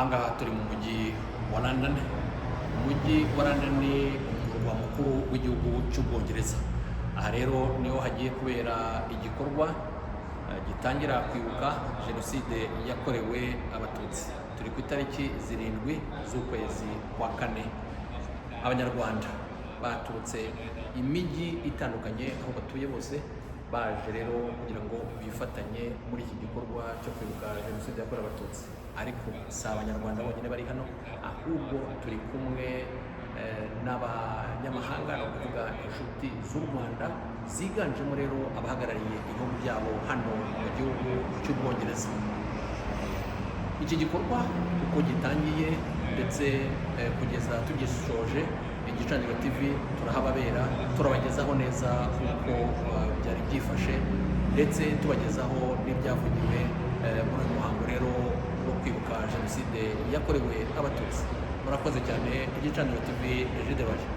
ahangaha turi mu mujyi wa London. Umujyi wa London ni umurwa mukuru w'igihugu cy'Ubwongereza. Aha rero niho hagiye kubera igikorwa gitangira kwibuka jenoside yakorewe abatutsi. Turi ku itariki 7 z'ukwezi kwa 4. Abanyarwanda baturutse imijyi itandukanye aho batuye bose baje rero kugira ngo bifatanye muri iki gikorwa cyo kwibuka jenoside yakorewe abatutsi. Ariko si abanyarwanda bonyine bari hano, ahubwo turi kumwe n'abanyamahanga, no kuvuga inshuti z'u Rwanda ziganjemo rero abahagarariye ibihugu byabo hano mu gihugu cy'Ubwongereza. Iki gikorwa uko gitangiye ndetse kugeza tugisoje, Igicaniro TV turahababera, turabagezaho neza uko byari byifashe ndetse tubagezaho n'ibyavugiwe muri uyu muhango rero wo kwibuka jenoside yakorewe abatutsi. Murakoze cyane. Igicaniro TV, Jide Baje.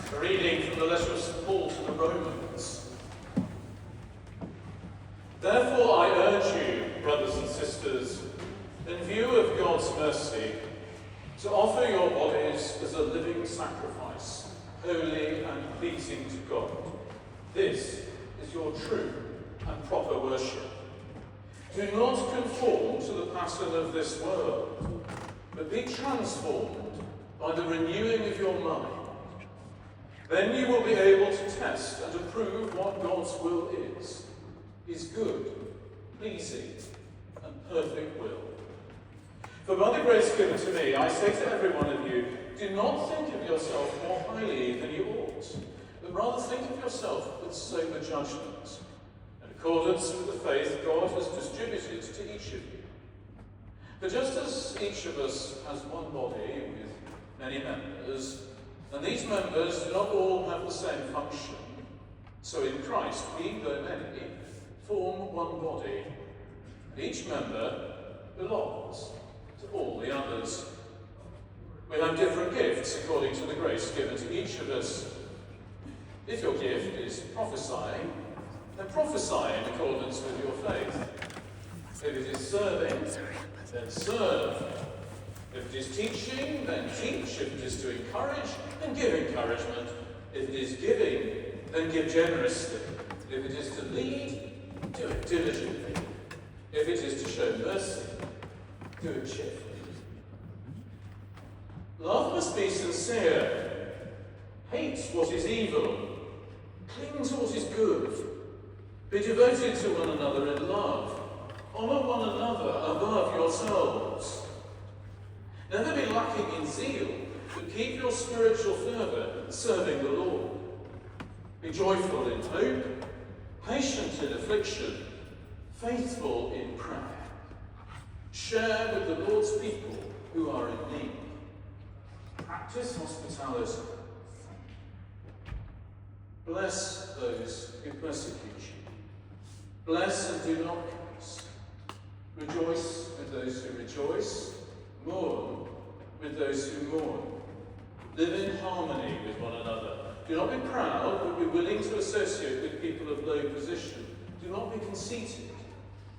A reading from the letter of St. Paul to the Romans. Therefore I urge you, brothers and sisters, in view of God's mercy, to offer your bodies as a living sacrifice, holy and pleasing to God. This is your true and proper worship. Do not conform to the pattern of this world, but be transformed by the renewing of your mind. Then you will be able to test and approve what God's will is, his good, pleasing, and perfect will. For by the grace given to me, I say to every one of you, do not think of yourself more highly than you ought, but rather think of yourself with sober judgment, in accordance with the faith God has distributed to each of you. For just as each of us has one body with many members, and these members do not all have the same function, so in Christ we, though many, form one body, and each member belongs to all the others. We have different gifts according to the grace given to each of us. If your gift is prophesying, then prophesy in accordance with your faith. If it is serving, then serve. If it is teaching, then teach. If it is to encourage, then give encouragement. If it is giving, then give generously. If it is to lead, do it diligently. If it is to show mercy, do it cheerfully. Love must be sincere. Hate what is evil. Cling to what is good. Be devoted to one another in love. Honour one another above yourselves. Never be lacking in zeal, but keep your spiritual fervour serving the Lord. Be joyful in hope, patient in affliction, faithful in prayer. Share with the Lord's people who are in need. Practice hospitality. Bless those who persecute you. Bless and do not curse. Rejoice with those who rejoice. Mourn with those who mourn. Live in harmony with one another. Do not be proud, but be willing to associate with people of low position. Do not be conceited.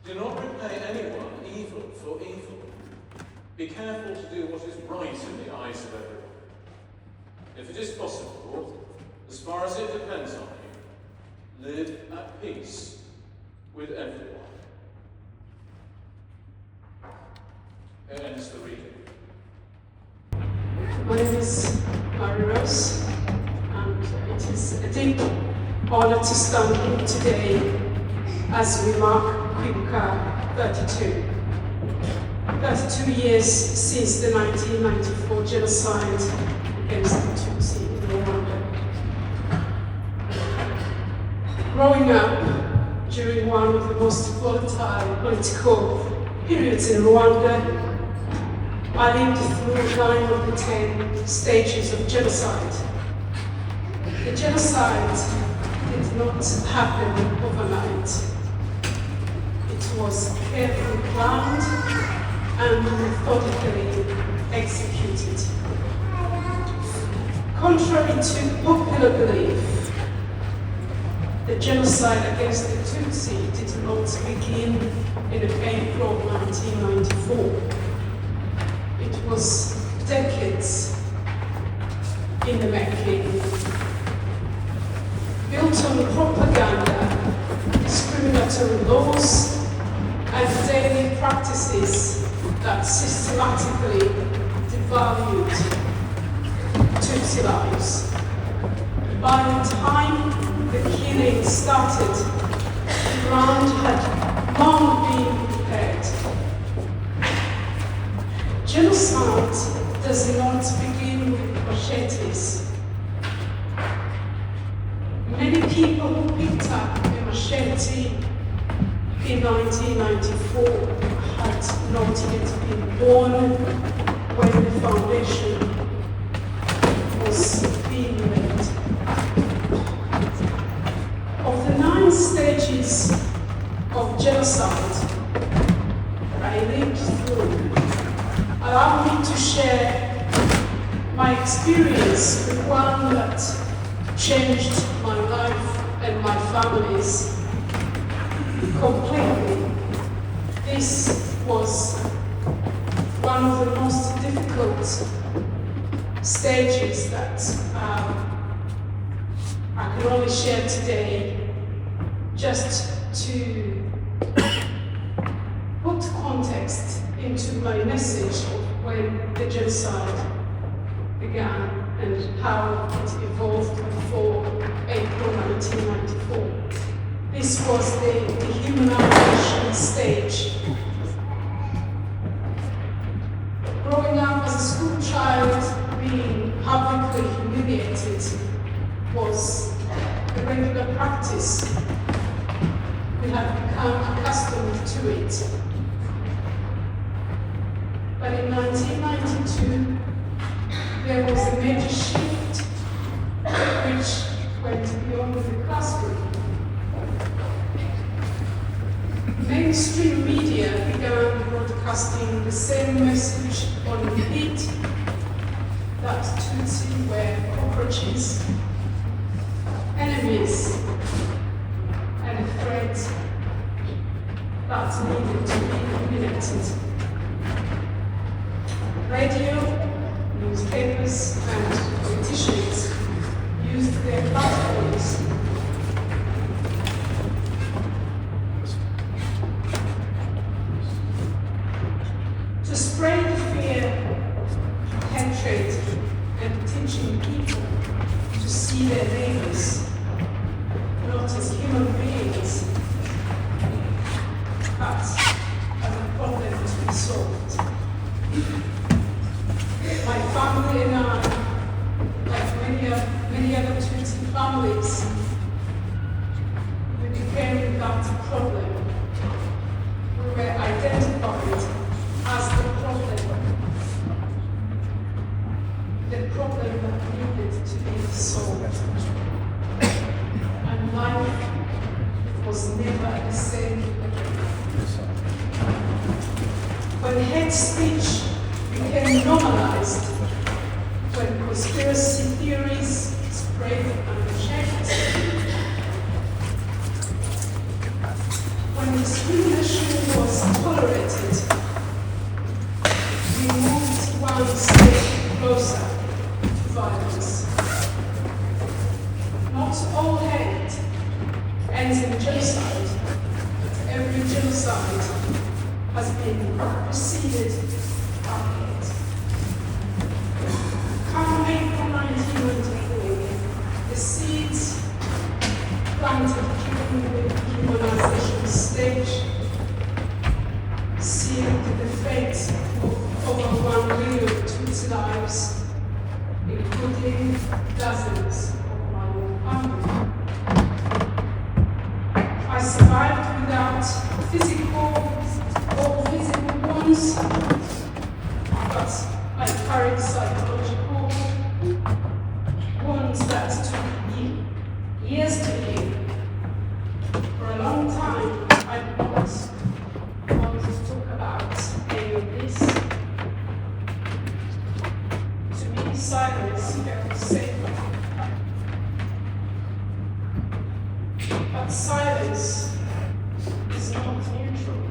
Do not repay anyone evil for evil. Be careful to do what is right in the eyes of everyone. If it is possible, as far as it depends on you, live at peace with everyone. Here ends the reading. My name is Mary Rose, and It is a deep honor to stand here today as we mark KWIBUKA 32. 32 years since the 1994 genocide against the Tutsi in Rwanda. Growing up during one of the most volatile political periods in Rwanda, I lived through 9 of the 10 stages of genocide. The genocide did not happen overnight. It was carefully planned and methodically executed. Contrary to popular belief, the genocide against the Tutsi did not begin in April 1994. It was decades in the making, built on propaganda, discriminatory laws, and daily practices that systematically devalued Tutsi lives. By the time the killing started, the ground had long been prepared. Genocide does not begin with machetes. Many people who picked up a machete in 1994 had not yet been born when the foundation was being laid. Of the 9 stages of genocide I lived through, allow me to share my experience with one that changed my life and my family's completely. This was one of the most difficult stages that I can only share today, just to put context into my message of when the genocide began and how it evolved before April 1994. This was the dehumanization stage. Growing up as a school child, being publicly humiliated was a regular practice. We had become accustomed to it. But in 1992, there was a major shift which went beyond the classroom. Mainstream media began broadcasting the same message on repeat, that Tutsi were cockroaches, enemies, and a threat that needed to be eliminated. Radio, newspapers, and politicians used their platforms to spread fear, hatred, and teaching people to see their neighbors not as human beings, but as a problem to be solved. My family and I, like many other Tutsi families, we became without a problem. We were identified as the problem that needed to be solved. And life was never the same again. When hate speech became normalized, when conspiracy theories spread unchecked, when discrimination was tolerated, we moved one step closer to violence. Not all hate ends in genocide, but every genocide has been preceded by hate. Come April 1994, the encountered during the demonization stage sealed the fate of over 1 million Tutsi lives, including dozens of my own family. I survived without physical or visible wounds, but I carried psychological wounds that took years to heal. For a long time, I did not want to talk about any of this. To me, silence felt safer. But silence is not neutral.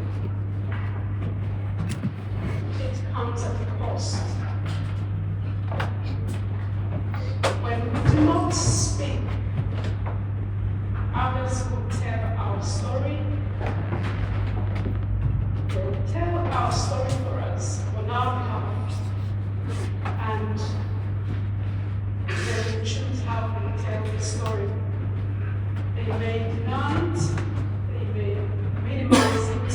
It comes at a cost. When we do not speak, others will tell our story. They will tell our story for us on our behalf. And they will choose how we tell the story. They may deny it, they may minimize it,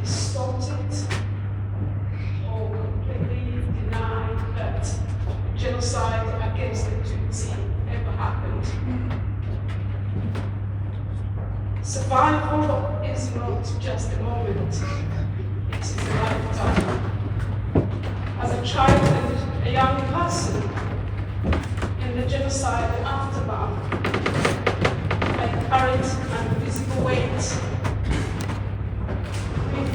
distort it, or completely deny that genocide against the Tutsi ever happened. Survival is not just a moment, it is a lifetime. As a child and a young person in the genocide aftermath, I carried an invisible weight with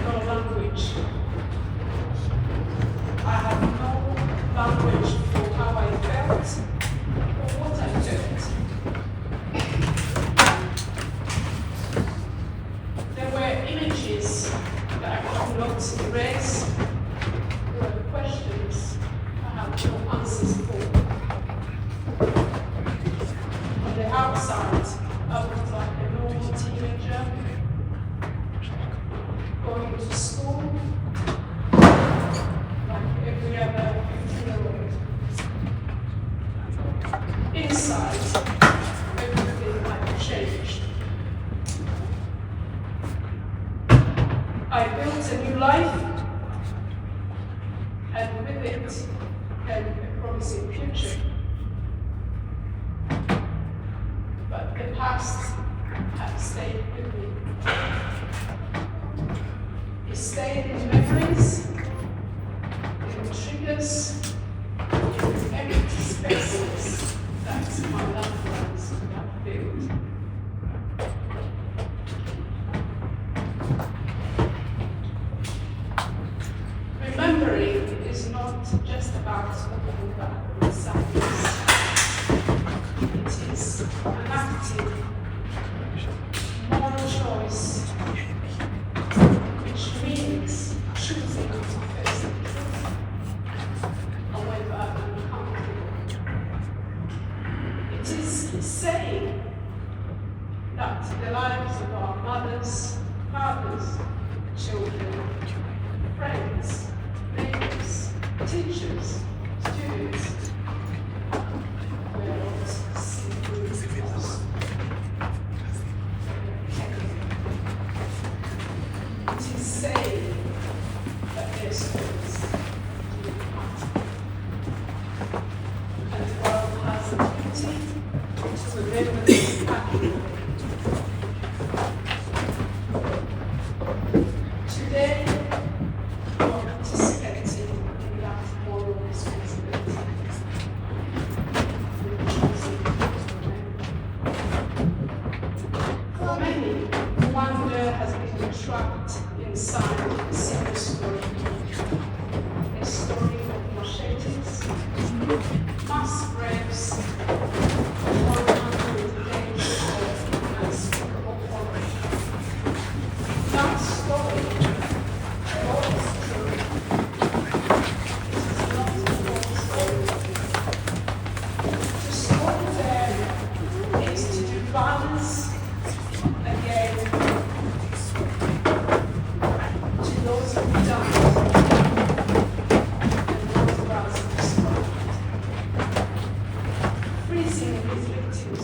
no language. I had no language for how I felt or what I felt. There were images that I could not erase. There were questions I had no answers for. On the outside, I looked like a normal teenager, going to school like every other 15-year-old. Inside, everything had changed. I built a new life, and with it came a promising future. But the past had stayed with me. It stayed in memories, in triggers, in empty spaces that my loved ones could have filled. Remembering is not just about looking back on sadness. It is an active, moral choice, which means choosing to face the truth, however uncomfortable. It is saying that the lives of our mothers, fathers, children, friends, neighbors, teachers, students, were not simply lost. It is saying that their stories do matter. And the world has a duty to remember this accurately. Today, we are participating in that moral responsibility. We're choosing to remember. For many, wonder has been trapped inside a single story. A story of machetes, mass graves, or untold days of unspeakable horror. That story, all is true. It is not the whole story. To stop there is to do violence again to those who died and those of us who survived. Freezing these victims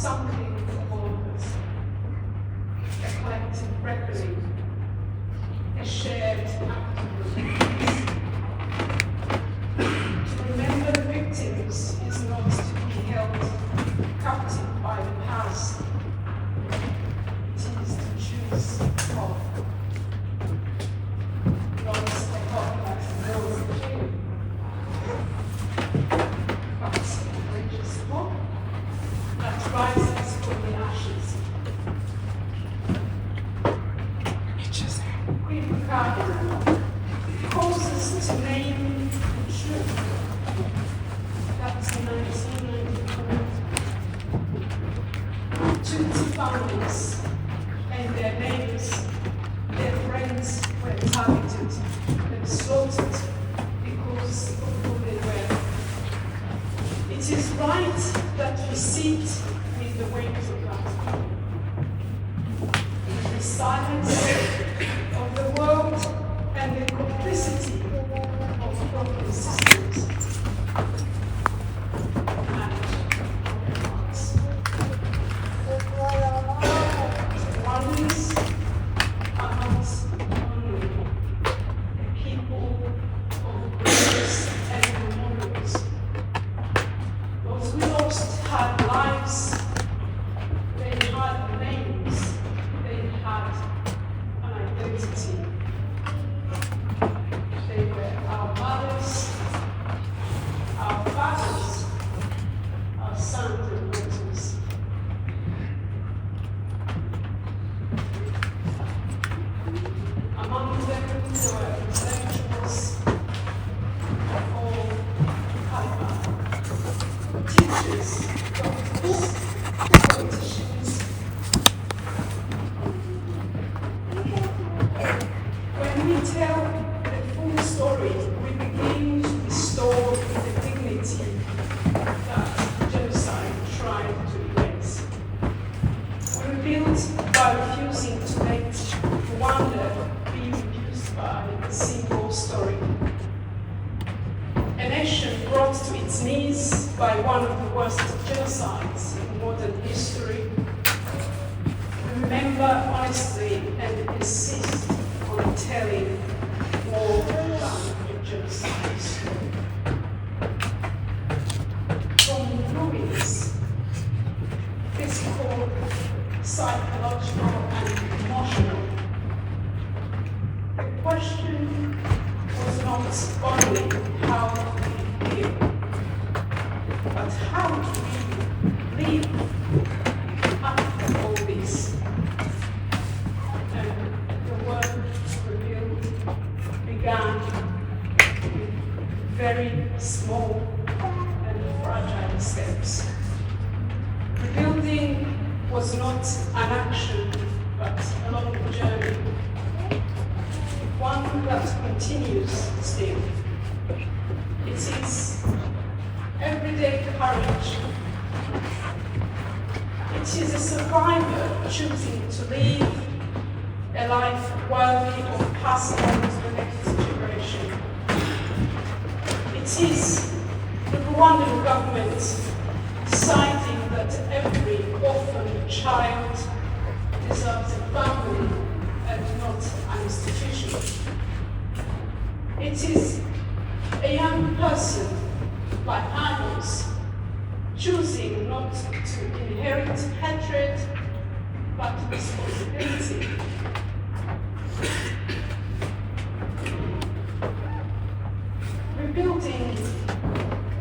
something for all of us. A collective reckoning, a shared act of remembrance. To remember the victims is not to be held captive by the past. It is to choose hope. Not a hope that knows the truth, but a religious hope that rises from the ashes. KWIBUKA calls us to name the truth. That's 1994. Tutsi families and their neighbors, their friends were targeted and slaughtered because of who they were. It is right that we sit with the weight of that. With the silence of the world and the complicity of broken systems. And of hearts. Rwandans are not only a people of graves and memorials. Those we lost had lives, they had names, they had an identity. They were our mothers, our fathers, our sons and daughters. Among them were intellectuals of all caliber, teachers, doctors, politicians. When we tell the full story, we begin to restore the dignity that genocide tried to erase. We rebuild by refusing to let Rwanda be reduced by a single story. A nation brought to its knees by one of the worst genocides in modern history. We remember honestly and insist on telling more than a genocide story. From ruins, physical, psychological, and emotional, the question was not only how do we live, but how do we live after all this? And the work to rebuild began with very small and fragile steps. Rebuilding was not an action, but a long journey. One that continues still. It is everyday courage. It is a survivor choosing to live a life worthy of passing on to the next generation. It is the Rwandan government deciding that every orphan child deserves a family and not an institution. It is a young person, like adults, choosing not to inherit hatred, but responsibility. Rebuilding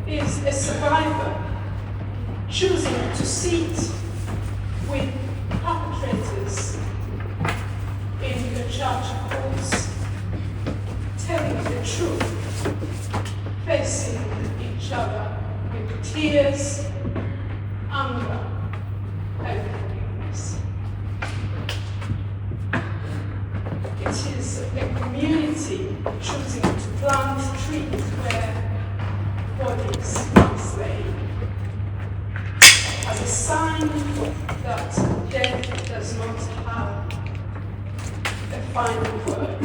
is a survivor choosing to sit with perpetrators in the church courts, telling the truth, facing each other with tears, anger, and forgiveness. It is a community choosing to plant trees where bodies are slain, as a sign that death does not have a final word.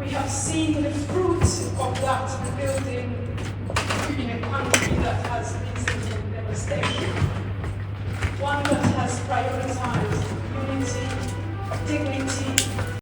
We have seen the fruits of that rebuilding in a country that has recent devastation, one that has prioritized unity, dignity,